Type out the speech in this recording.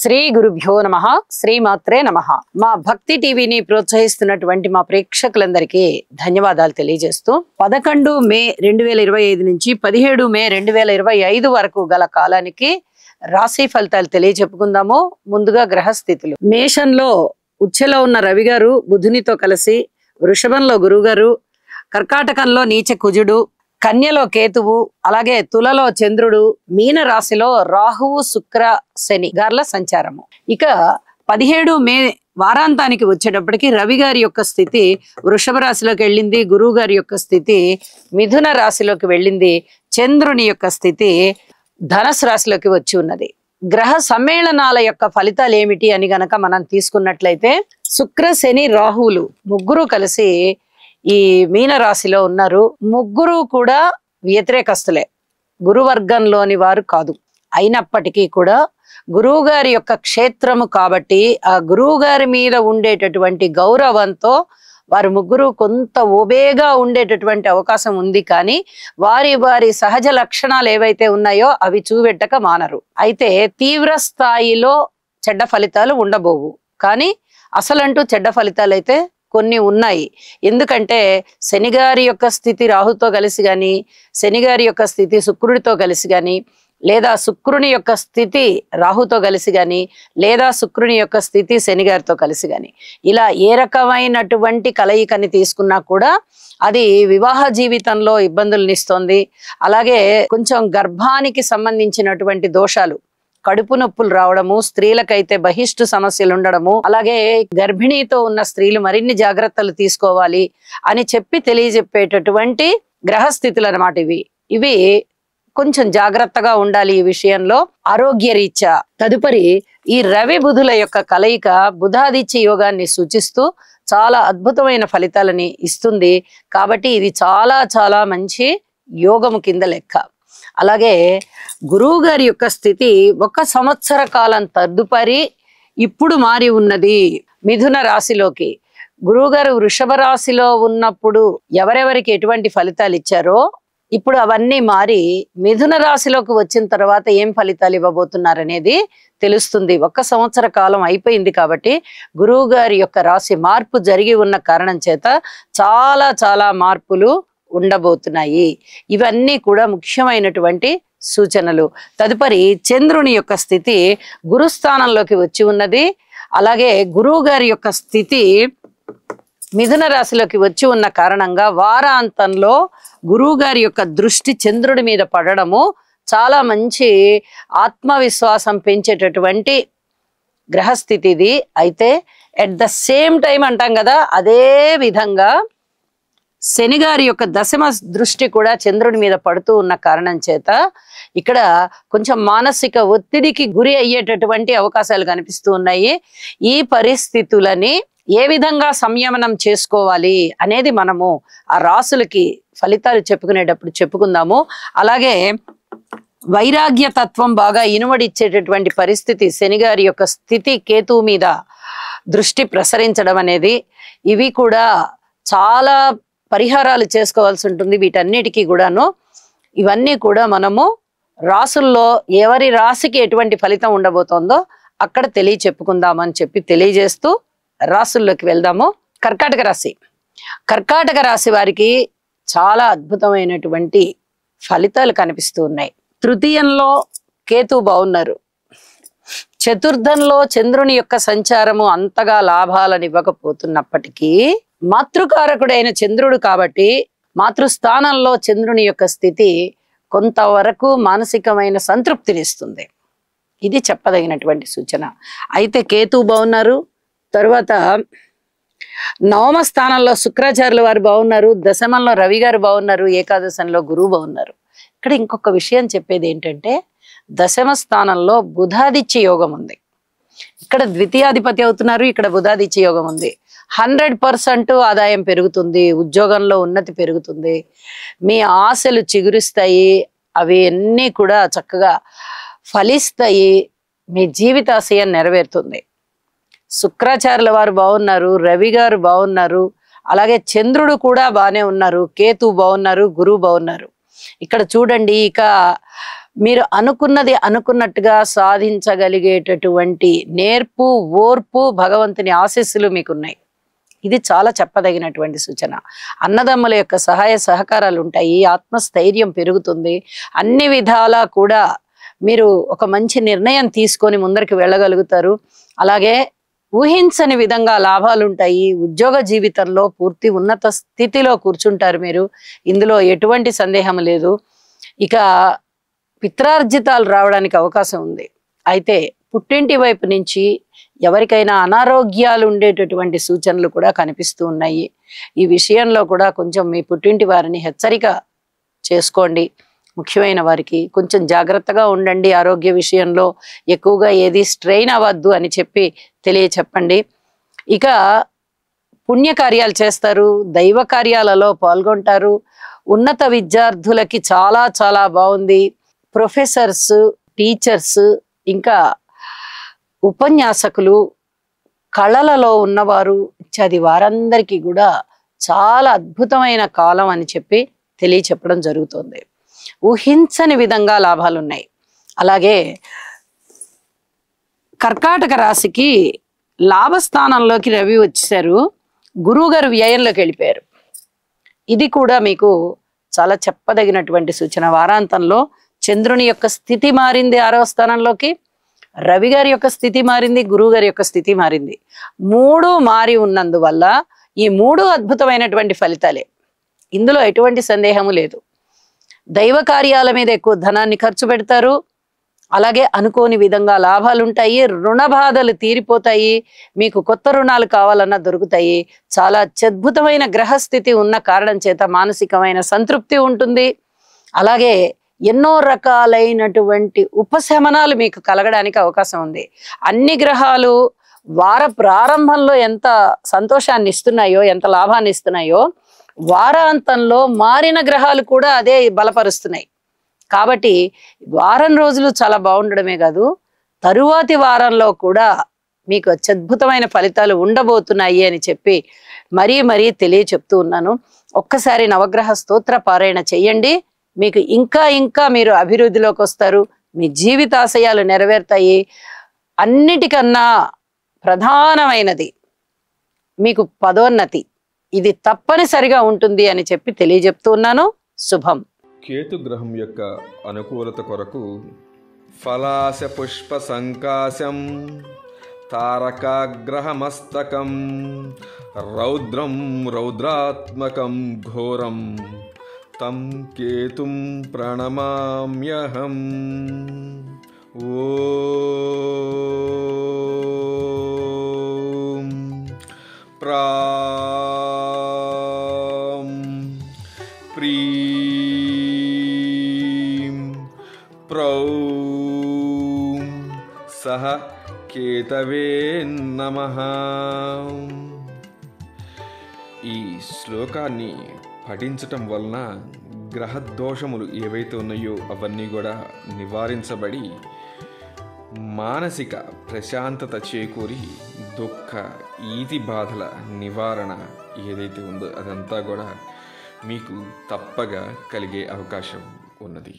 శ్రీ గురుభ్యో నమః శ్రీమాత్రే నమః. మా భక్తి టీవీని ప్రోత్సహిస్తున్నటువంటి మా ప్రేక్షకులందరికీ ధన్యవాదాలు తెలియజేస్తూ 11 మే 2025 నుంచి 17 మే 2025 వరకు గల కాలానికి రాశి ఫలితాలు తెలియజెప్పుకుందాము. ముందుగా గ్రహస్థితులు. మేషంలో ఉచ్ఛలో ఉన్న రవి గారు బుధునితో కలిసి, వృషభంలో గురువు గారు, కర్కాటకంలో నీచ కుజుడు, కన్యలో కేతువు, అలాగే తులలో చంద్రుడు, మీన రాశిలో రాహువు శుక్ర శని గార్ల సంచారము. ఇక 17 మే వారాంతానికి వచ్చేటప్పటికి రవి గారి యొక్క స్థితి వృషభ రాశిలోకి వెళ్ళింది, గురువు గారి యొక్క స్థితి మిథున రాశిలోకి వెళ్ళింది, చంద్రుని యొక్క స్థితి ధనస్సు రాశిలోకి వచ్చి ఉన్నది. గ్రహ సమ్మేళనాల యొక్క ఫలితాలు ఏమిటి అని గనక మనం తీసుకున్నట్లయితే, శుక్ర శని రాహువులు ముగ్గురు కలిసి ఈ మీన రాశిలో ఉన్నారు. ముగ్గురు కూడా వ్యతిరేకస్తులే, గురువర్గంలోని వారు కాదు. అయినప్పటికీ కూడా గురువు గారి యొక్క క్షేత్రము కాబట్టి ఆ గురువు గారి మీద ఉండేటటువంటి గౌరవంతో వారు ముగ్గురు కొంత ఓబేగా ఉండేటటువంటి అవకాశం ఉంది. కానీ వారి వారి సహజ లక్షణాలు ఏవైతే ఉన్నాయో అవి చూపెట్టక మానరు. అయితే తీవ్ర స్థాయిలో చెడ్డ ఫలితాలు ఉండబోవు, కానీ అసలంటూ చెడ్డ ఫలితాలు అయితే కొన్ని ఉన్నాయి. ఎందుకంటే శనిగారి యొక్క స్థితి రాహుతో కలిసి కానీ, శనిగారి యొక్క స్థితి శుక్రుడితో కలిసి కానీ, లేదా శుక్రుని యొక్క స్థితి రాహుతో కలిసి కానీ, లేదా శుక్రుని యొక్క స్థితి శనిగారితో కలిసి కానీ, ఇలా ఏ రకమైనటువంటి కలయికని తీసుకున్నా కూడా అది వివాహ జీవితంలో ఇబ్బందులనిస్తోంది. అలాగే కొంచెం గర్భానికి సంబంధించినటువంటి దోషాలు, కడుపు నొప్పులు రావడము, స్త్రీలకైతే బహిష్టు సమస్యలు ఉండడము, అలాగే గర్భిణీతో ఉన్న స్త్రీలు మరిన్ని జాగ్రత్తలు తీసుకోవాలి అని చెప్పి తెలియజెప్పేటటువంటి గ్రహస్థితులు అన్నమాట ఇవి కొంచెం జాగ్రత్తగా ఉండాలి ఈ విషయంలో ఆరోగ్య రీత్యా. తదుపరి ఈ రవి బుధుల యొక్క కలయిక బుధాదిత్య యోగాన్ని సూచిస్తూ చాలా అద్భుతమైన ఫలితాలని ఇస్తుంది. కాబట్టి ఇది చాలా చాలా మంచి యోగము కింద లెక్క. అలాగే గురువు గారి యొక్క స్థితి 1 సంవత్సర కాలం తదుపరి ఇప్పుడు మారి ఉన్నది మిథున రాశిలోకి. గురువు గారు వృషభ రాశిలో ఉన్నప్పుడు ఎవరెవరికి ఎటువంటి ఫలితాలు ఇచ్చారో ఇప్పుడు అవన్నీ మారి మిథున రాశిలోకి వచ్చిన తర్వాత ఏం ఫలితాలు ఇవ్వబోతున్నారనేది తెలుస్తుంది. 1 సంవత్సర కాలం అయిపోయింది కాబట్టి గురువు గారి యొక్క రాశి మార్పు జరిగి ఉన్న కారణం చేత చాలా చాలా మార్పులు ఉండబోతున్నాయి. ఇవన్నీ కూడా ముఖ్యమైనటువంటి సూచనలు. తదుపరి చంద్రుని యొక్క స్థితి గురుస్థానంలోకి వచ్చి ఉన్నది. అలాగే గురువు గారి యొక్క స్థితి మిథున రాశిలోకి వచ్చి ఉన్న కారణంగా వారాంతంలో గురువు గారి యొక్క దృష్టి చంద్రుడి మీద పడడము చాలా మంచి ఆత్మవిశ్వాసం పెంచేటటువంటి గ్రహస్థితి ఇది. అయితే ఎట్ ద సేమ్ టైం అంటాం కదా, అదే విధంగా శని గారి యొక్క దశమ దృష్టి కూడా చంద్రుడి మీద పడుతూ ఉన్న కారణం చేత ఇక్కడ కొంచెం మానసిక ఒత్తిడికి గురి అయ్యేటటువంటి అవకాశాలు కనిపిస్తూ ఉన్నాయి. ఈ పరిస్థితులని ఏ విధంగా సంయమనం చేసుకోవాలి అనేది మనము ఆ రాసులకి ఫలితాలు చెప్పుకునేటప్పుడు చెప్పుకుందాము. అలాగే వైరాగ్య తత్వం బాగా ఇనుమడిచ్చేటటువంటి పరిస్థితి, శనిగారి యొక్క స్థితి కేతువు మీద దృష్టి ప్రసరించడం అనేది, ఇవి కూడా చాలా పరిహారాలు చేసుకోవాల్సి ఉంటుంది. వీటన్నిటికీ కూడాను ఇవన్నీ కూడా మనము రాసుల్లో ఎవరి రాశికి ఎటువంటి ఫలితం ఉండబోతోందో అక్కడ చెప్పుకుందామని చెప్పి తెలియజేస్తూ రాసుల్లోకి వెళ్దాము. కర్కాటక రాశి. కర్కాటక రాశి వారికి చాలా అద్భుతమైనటువంటి ఫలితాలు కనిపిస్తూ ఉన్నాయి. తృతీయంలో కేతువు బాగున్నారు, చతుర్థంలో చంద్రుని యొక్క సంచారము అంతగా లాభాలను ఇవ్వకపోతున్నప్పటికీ మాతృకారకుడైన చంద్రుడు కాబట్టి మాతృస్థానంలో చంద్రుని యొక్క స్థితి కొంతవరకు మానసికమైన సంతృప్తినిస్తుంది. ఇది చెప్పదగినటువంటి సూచన. అయితే కేతువు బాగున్నారు, తరువాత నవమ స్థానంలో శుక్రాచార్యుల వారు బాగున్నారు, దశమంలో రవి గారు బాగున్నారు, ఏకాదశంలో గురువు బాగున్నారు. ఇక్కడ ఇంకొక విషయం చెప్పేది ఏంటంటే, దశమ స్థానంలో బుధాదిత్య యోగం ఉంది. ఇక్కడ ద్వితీయాధిపతి అవుతున్నారు, ఇక్కడ బుధాదిత్య యోగం ఉంది. 100% ఆదాయం పెరుగుతుంది, ఉద్యోగంలో ఉన్నతి పెరుగుతుంది, మీ ఆశలు చిగురిస్తాయి, అవి అన్నీ కూడా చక్కగా ఫలిస్తాయి, మీ జీవితాశయం నెరవేరుతుంది. శుక్రాచార్యుల వారు బాగున్నారు, రవి గారు బాగున్నారు, అలాగే చంద్రుడు కూడా బాగానే ఉన్నారు, కేతు బాగున్నారు, గురువు బాగున్నారు. ఇక్కడ చూడండి, ఇక మీరు అనుకున్నది అనుకున్నట్టుగా సాధించగలిగేటటువంటి నేర్పు, ఓర్పు, భగవంతుని ఆశీస్సులు మీకున్నాయి. ఇది చాలా చెప్పదగినటువంటి సూచన. అన్నదమ్ముల యొక్క సహాయ సహకారాలు ఉంటాయి, ఆత్మస్థైర్యం పెరుగుతుంది. అన్ని విధాలా కూడా మీరు ఒక మంచి నిర్ణయం తీసుకొని ముందరికి వెళ్ళగలుగుతారు. అలాగే ఊహించని విధంగా లాభాలు ఉంటాయి. ఉద్యోగ జీవితంలో పూర్తి ఉన్నత స్థితిలో కూర్చుంటారు మీరు. ఇందులో ఎటువంటి సందేహం లేదు. ఇక పిత్రార్జితాలు రావడానికి అవకాశం ఉంది. అయితే పుట్టింటి వైపు నుంచి ఎవరికైనా అనారోగ్యాలు ఉండేటటువంటి సూచనలు కూడా కనిపిస్తూ ఉన్నాయి. ఈ విషయంలో కూడా కొంచెం మీ పుట్టింటి వారిని హెచ్చరిక చేసుకోండి. ముఖ్యమైన వారికి కొంచెం జాగ్రత్తగా ఉండండి. ఆరోగ్య విషయంలో ఎక్కువగా ఏది స్ట్రెయిన్ అవ్వద్దు అని చెప్పి తెలియచెప్పండి. ఇక పుణ్యకార్యాలు చేస్తారు, దైవ కార్యాలలో పాల్గొంటారు. ఉన్నత విద్యార్థులకి చాలా చాలా బాగుంది. ప్రొఫెసర్స్, టీచర్స్, ఇంకా ఉపన్యాసకులు, కళలలో ఉన్నవారు ఇత్యాది వారందరికీ కూడా చాలా అద్భుతమైన కాలం అని చెప్పి తెలియచెప్పడం జరుగుతుంది. ఊహించని విధంగా లాభాలు ఉన్నాయి. అలాగే కర్కాటక రాశికి లాభస్థానంలోకి రవి వచ్చేసారు. గురువు గారు వ్యయంలోకి వెళ్ళిపోయారు. ఇది కూడా మీకు చాలా చెప్పదగినటువంటి సూచన. వారాంతంలో చంద్రుని యొక్క స్థితి మారింది 6వ స్థానంలోకి, రవి గారి యొక్క స్థితి మారింది, గురువు గారి యొక్క స్థితి మారింది. 3 మారి ఉన్నందువల్ల ఈ 3 అద్భుతమైనటువంటి ఫలితాలే. ఇందులో ఎటువంటి సందేహము లేదు. దైవ కార్యాల మీద ఎక్కువ ధనాన్ని ఖర్చు పెడతారు. అలాగే అనుకోని విధంగా లాభాలు ఉంటాయి. రుణ బాధలు తీరిపోతాయి. మీకు కొత్త రుణాలు కావాలన్నా దొరుకుతాయి. చాలా అత్యద్భుతమైన గ్రహస్థితి ఉన్న కారణం చేత మానసికమైన సంతృప్తి ఉంటుంది. అలాగే ఎన్నో రకాలైనటువంటి ఉపశమనాలు మీకు కలగడానికి అవకాశం ఉంది. అన్ని గ్రహాలు వార ప్రారంభంలో ఎంత సంతోషాన్ని ఇస్తున్నాయో, ఎంత లాభాన్ని ఇస్తున్నాయో, వారాంతంలో మారిన గ్రహాలు కూడా అదే బలపరుస్తున్నాయి. కాబట్టి వారం రోజులు చాలా బాగుండడమే కాదు, తరువాతి వారంలో కూడా మీకు అత్యద్భుతమైన ఫలితాలు ఉండబోతున్నాయి అని చెప్పి మరీ తెలియచెప్తూ ఉన్నాను. ఒక్కసారి నవగ్రహ స్తోత్ర పారాయణ చెయ్యండి. మీకు ఇంకా మీరు అభివృద్ధిలోకి వస్తారు. మీ జీవితాశయాలు నెరవేరుతాయి. అన్నిటికన్నా ప్రధానమైనది మీకు పదోన్నతి. ఇది తప్పనిసరిగా ఉంటుంది అని చెప్పి తెలియజెప్తూ ఉన్నాను. శుభం. కేతు గ్రహం యొక్క అనుకూలత కొరకు ఫలాశ పుష్ప సంకాశం తారకాగ్రహమస్తకం రౌద్రం రౌద్రాత్మకం ఘోరం తం కేతుం ప్రణమామ్యహం. ఓం ప్రాం ప్రీం ప్రౌం సహ కేతవే నమః. ఈ శ్లోకాన్ని పఠించటం వలన గ్రహదోషములు ఏవైతే ఉన్నాయో అవన్నీ కూడా నివారించబడి మానసిక ప్రశాంతత చేకూరి దుఃఖ ఈతి బాధల నివారణ ఏదైతే ఉందో అదంతా కూడా మీకు తప్పగా కలిగే అవకాశం ఉన్నది.